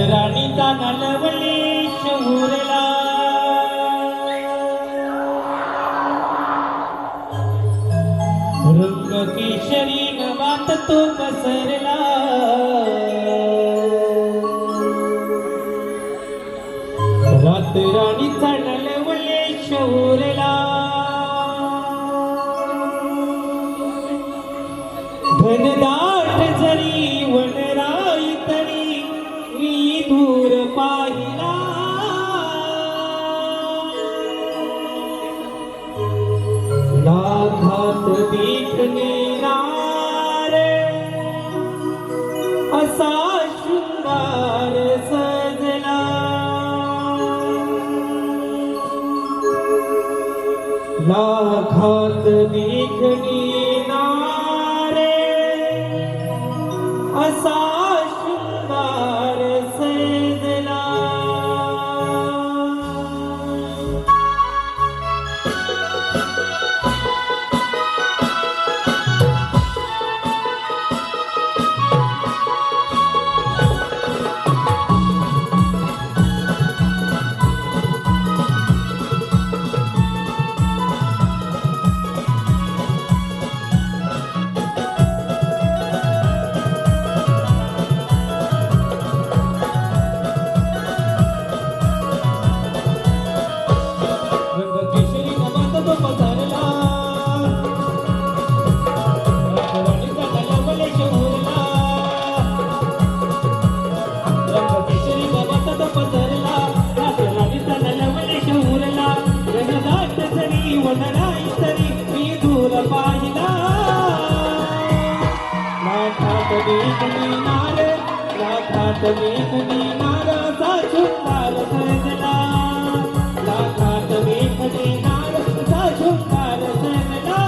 राणीचा नलवली शहूरला रंग केशरी नवात तो पसरला रात राणीचा नलवली शहूरला घनदाट जरी वनराई तरी मी दूर पाहिला लाखात दिखणार असा शृंगार सजला लाखात दिखणार असा शृंगार सजला लाखात देखणीनार असा शृंगार सजला लाखात देखणीनार असा शृंगार सजला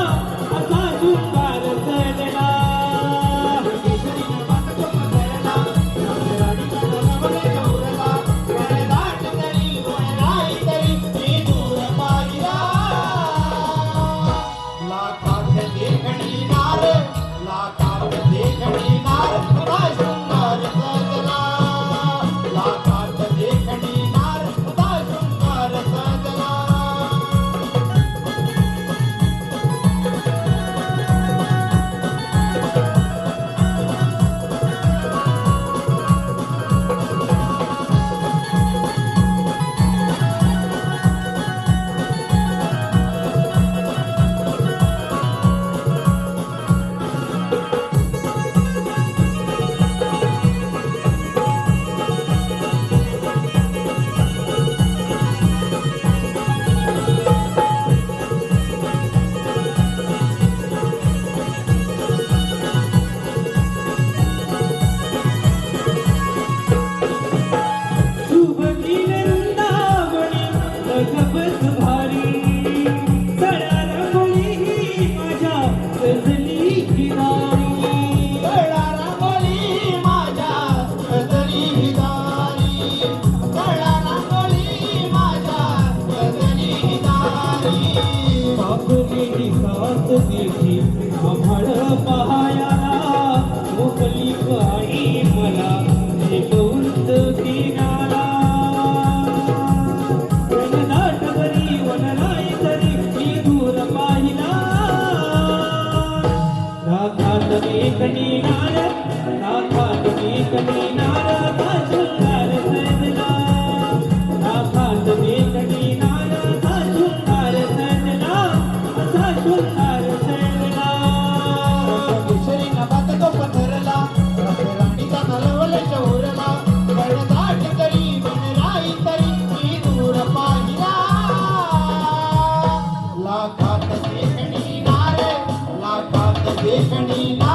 असा शृंगार सजला आभाळ पहायाला मोकली आई मला शिकवून किनारा वनदाट वरी वनराई तरी मी दूर पाहिला लाखात देखणीनार लाखात देखणीनार असा शृंगार सजला लाखात देखणीनार असा शृंगार सजला असा शृंगार सजला राणीचा नलवले शहूरला गडदाट तरी वनराई तरी मी दूर पाहिला लाखात देखणीनार